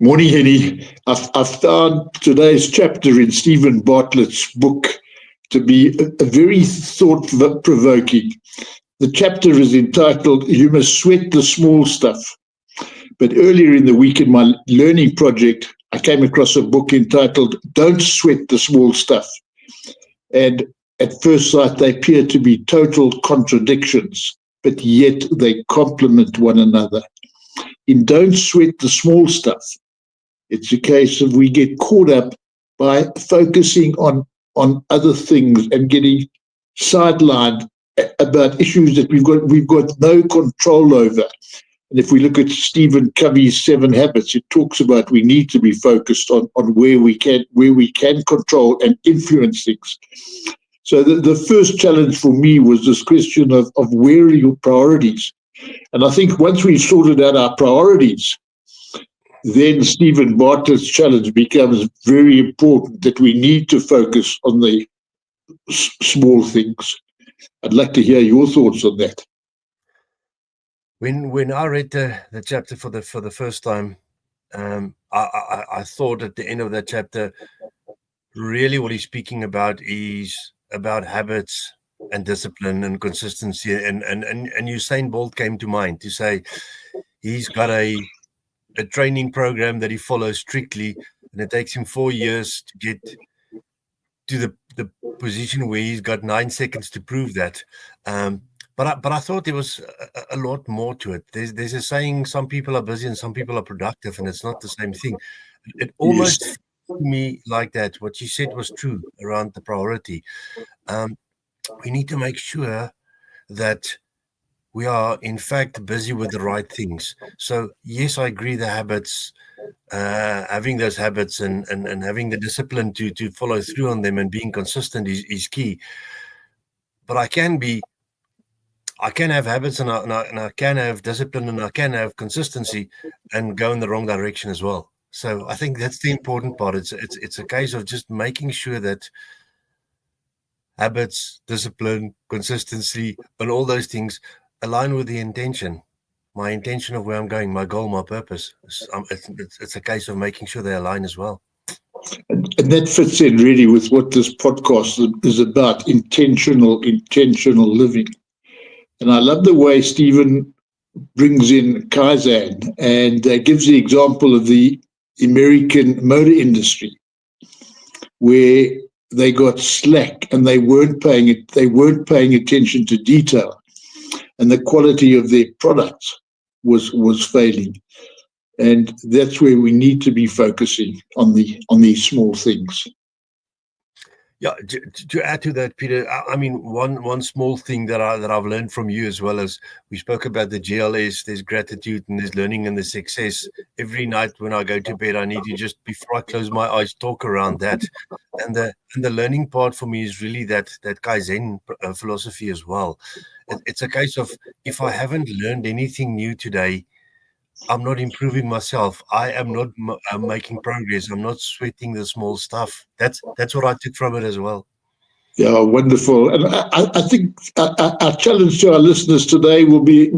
Morning, Henny. I've found today's chapter in Stephen Bartlett's book to be a very thought-provoking. The chapter is entitled, "You Must Sweat the Small Stuff." But earlier in the week in my learning project, I came across a book entitled, "Don't Sweat the Small Stuff." And at first sight, they appear to be total contradictions, but yet they complement one another. In "Don't Sweat the Small Stuff," it's a case of we get caught up by focusing on other things and getting sidelined about issues that we've got no control over. And if we look at Stephen Covey's 7 Habits, it talks about we need to be focused on where we can control and influence things. So the first challenge for me was this question of where are your priorities? And I think once we sorted out our priorities, then Stephen Bartlett's challenge becomes very important, that we need to focus on the small things. I'd like to hear your thoughts on that. When I read the chapter for the first time, I thought at the end of that chapter, really what he's speaking about is about habits and discipline and consistency. And Usain Bolt came to mind to say he's got a training program that he follows strictly, and it takes him 4 years to get to the position where he's got 9 seconds to prove that. But I thought there was a lot more to it. There's a saying, some people are busy and some people are productive, and it's not the same thing. It almost felt to me like that. What you said was true around the priority. We need to make sure that we are in fact busy with the right things. So yes, I agree, the habits, having those habits and having the discipline to follow through on them and being consistent is key. But I can have habits and I can have discipline and I can have consistency and go in the wrong direction as well. So I think that's the important part. It's a case of just making sure that habits, discipline, consistency, and all those things align with the intention, my intention of where I'm going, my goal, my purpose. It's a case of making sure they align as well. And that fits in really with what this podcast is about, intentional living. And I love the way Stephen brings in Kaizen and gives the example of the American motor industry, where they got slack and they weren't paying attention to detail, and the quality of their products was failing. And that's where we need to be focusing on these small things. Yeah, to add to that, Peter, I mean, one small thing that I've learned from you as well as we spoke about the GLS, there's gratitude and there's learning and there's success. Every night when I go to bed, I need to just, before I close my eyes, talk around that. And the learning part for me is really that Kaizen philosophy as well. It's a case of, if I haven't learned anything new today, I'm not improving myself. I am not making progress. I'm not sweating the small stuff. That's what I took from it as well. Yeah, wonderful. And I think our challenge to our listeners today will be,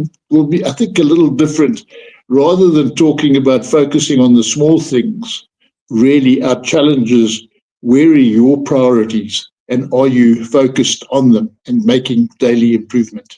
I think, a little different. Rather than talking about focusing on the small things, really our challenge is, where are your priorities and are you focused on them and making daily improvement?